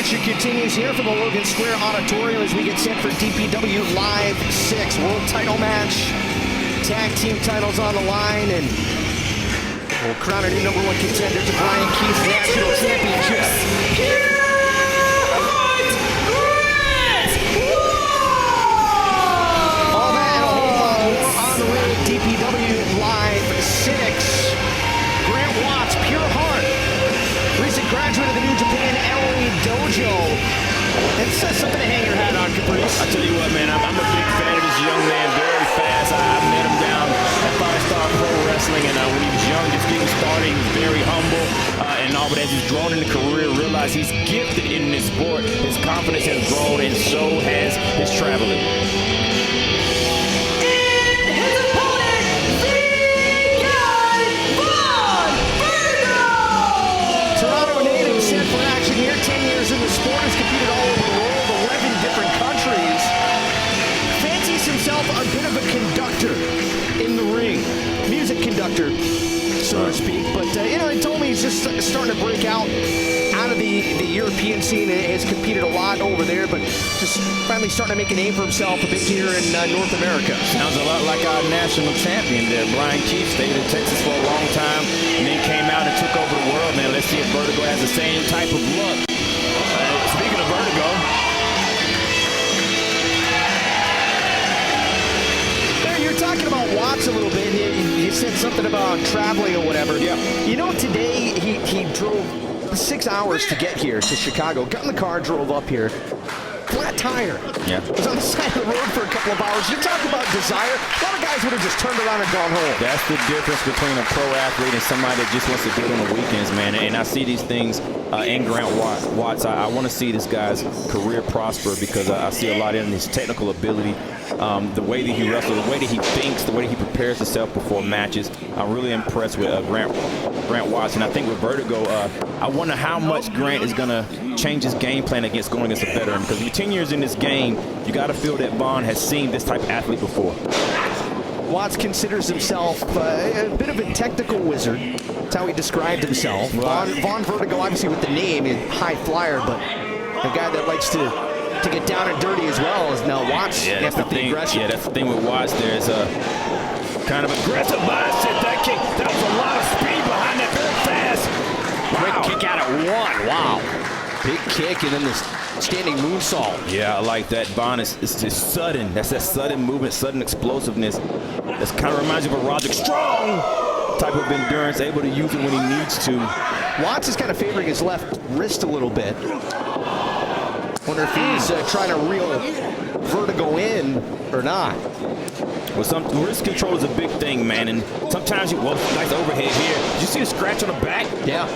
action continues here from the Logan Square Auditorium as we get set for DPW Live 6 World Title match. Tag team titles on the line, and we'll crown a new #1 contender to Brian Keith's National Championship. All that and a whole lot more on the way. DPW Live 6. Grant Watts, PureHeart, recent graduate of the New Japan LA Dojo. And says something to hang your hat on, Caprice. I tell you what, man, I'm a big fan of this young man, very fast. I met him down at 5-Star Pro Wrestling, and when he was young, just getting started, he was very humble and all. But as he's grown in the career, realized he's gifted in this sport. His confidence has grown, and so has his traveling. Here, 10 years in the sport, has competed all over the world, 11 different countries. Fancies himself a bit of a conductor in the ring, music conductor, so to speak. But you know, he told me he's just starting to break out of the European scene. Has competed a lot over there, but just finally starting to make a name for himself a bit here in North America. Sounds a lot like our national champion there. Brian Keith stayed in Texas for a long time, and then came out and took over the world, man. Let's see if Vertigo has the same type of look. Speaking of Vertigo, you're talking about Watts a little bit. You said something about traveling or whatever. Yeah. You know, today he drove 6 hours to get here to Chicago. Got in the car, drove up here. Flat tire. Yeah. Was on the side of the road for a couple of hours. You talk about desire. A lot of guys would have just turned around and gone home. That's the difference between a pro athlete and somebody that just wants to do it on the weekends, man. And I see these things in Grant Watts. I want to see this guy's career prosper because I see a lot in his technical ability, the way that he wrestles, the way that he thinks, the way that he prepares himself before matches. I'm really impressed with Grant Watts. And I think with Vertigo, I wonder how much Grant is going to change his game plan going against a veteran, because with 10 years in this game, you got to feel that Vaughn has seen this type of athlete before. Watts considers himself a bit of a technical wizard. That's how he described himself. Vaughn Vertigo, obviously with the name, is high flyer, but a guy that likes to get down and dirty as well as now Watts. Yeah, that's the thing. Aggression. Yeah, that's the thing with Watts. There's a kind of aggressive mindset. That kick, that was a lot of speed behind that, very fast. Wow. Quick kick out at 1. Wow. Big kick and then this standing moonsault. Yeah, I like that. Vaughn is just sudden. That's that sudden movement, sudden explosiveness. That kind of reminds you of a Roderick Strong type of endurance, able to use it when he needs to. Watts is kind of favoring his left wrist a little bit. Wonder if he's trying to reel Vertigo in or not. Well, some wrist control is a big thing, man, and sometimes nice overhead here. Did you see the scratch on the back? Yeah.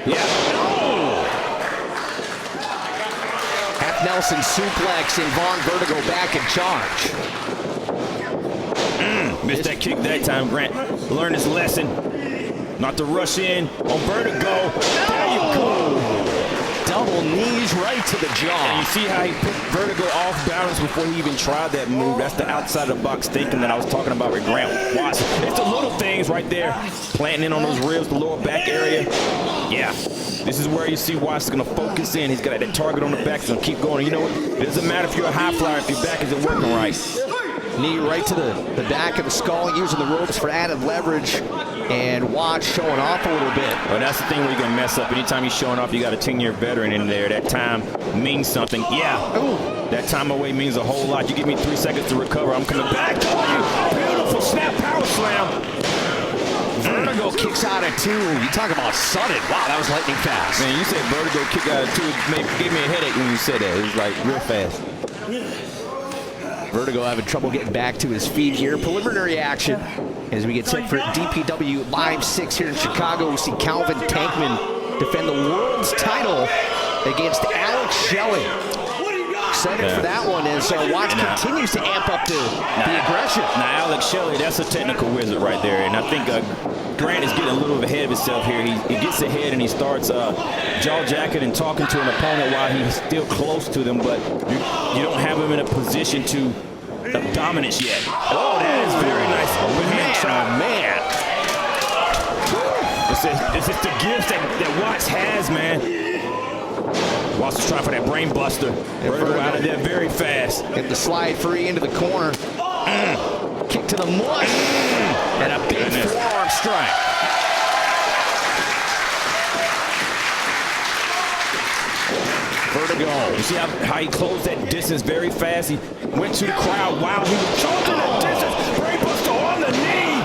Yeah. Oh. Half Nelson suplex and Vaughn Vertigo back in charge. Missed that kick that time. Grant learned his lesson. Not to rush in on Vertigo. There you go. Double knees right to the jaw. And you see how he put Vertigo off balance before he even tried that move. That's the outside of the box thinking that I was talking about with Grant Watts. It's the little things right there. Planting in on those ribs, the lower back area. Yeah. This is where you see Watts is going to focus in. He's got that target on the back. He's going to keep going. You know what? It doesn't matter if you're a high flyer if your back isn't working right. Knee right to the back of the skull, using the ropes for added leverage. And Watts showing off a little bit. Well, that's the thing where you're going to mess up. Anytime you're showing off, you got a 10-year veteran in there. That time means something. Yeah. Ooh. That time away means a whole lot. You give me 3 seconds to recover. I'm coming back on you. Beautiful snap power slam. Vertigo kicks out at 2. You talk about sudden. Wow, that was lightning fast. Man, you said Vertigo kick out at 2. It gave me a headache when you said that. It was like real fast. Vertigo having trouble getting back to his feet here. Preliminary action as we get set for DPW Live 6 here in Chicago. We see Calvin Tankman defend the world's title against Alex Shelley. Excited for that one as Watts continues to amp up the aggression. Now, Alex Shelley, that's a technical wizard right there. And I think Grant is getting a little ahead of himself here. He gets ahead and he starts jaw jacking and talking to an opponent while he's still close to them, but you don't have him in a position to dominance yet. Oh, that is very nice overhand shot. Man. It's just the gifts that Watts has, man. Watts was trying for that brain buster. Vertigo out of there very fast. Get the slide free into the corner. Kick to the mush. And a big forearm strike. Vertigo. You see how he closed that distance very fast? He went to the crowd. Wow, he was closing that distance. Brainbuster on the knee.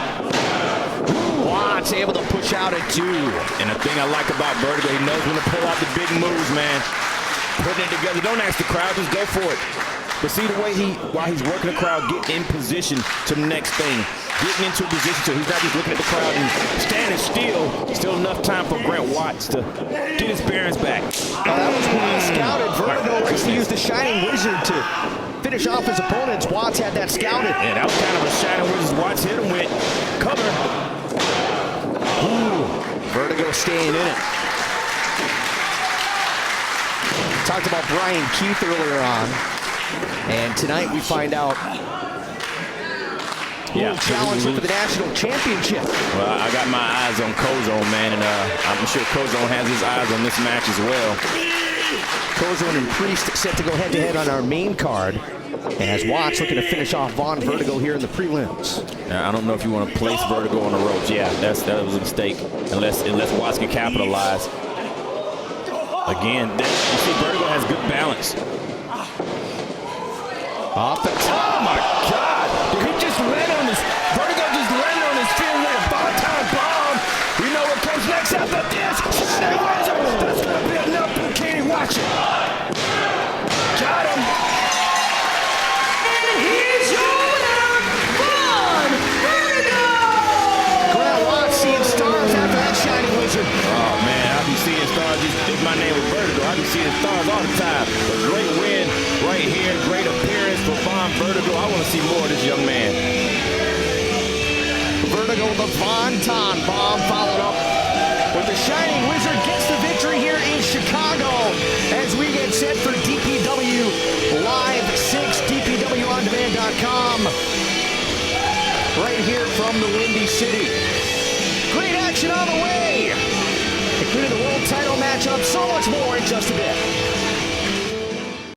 Watts able to push out at 2. And the thing I like about Vertigo, he knows when to pull out the big moves, man. Putting it together. Don't ask the crowd, just go for it. But see the way while he's working the crowd, getting in position to the next thing. Getting into a position so he's not just looking at the crowd and standing still. Still enough time for Grant Watts to get his bearings back. That was well scouted. Vertigo likes to use the Shining Wizard to finish off his opponents. Watts had that scouted. Yeah, that was kind of a Shining Wizard. Watts hit him with cover. Vertigo staying in it. Talked about Brian Keith earlier on. And tonight we find out who will challenge him for the national championship. Well, I got my eyes on Kozone, man, and I'm sure Kozone has his eyes on this match as well. Kozone and Priest set to go head-to-head on our main card. And as Watts looking to finish off Vaughn Vertigo here in the prelims. Now, I don't know if you want to place Vertigo on the ropes. Yeah, that was a mistake, unless Watts can capitalize. Again, you see Vertigo has good balance. Off the top. Oh my God! Did he just land on this? Vertigo just landed on his feet with a five-time bomb. You know what comes next after this? Shining Wizard. That's gonna be enough bikini. Watch it. Got him. And here's your winner, Vaughn Vertigo. Grant Watts seeing stars after that Shining Wizard. Oh man, I be seeing stars. If my name was Vertigo, I be seeing stars all the time. A great win right here. Great appearance for Vaughn Vertigo. I want to see more of this young man. Vertigo, the Von-Ton bomb followed up with the Shining Wizard gets the victory here in Chicago as we get set for DPW Live 6, DPWOnDemand.com. Right here from the Windy City. Great action on the way, including the world title matchup, so much more in just a bit.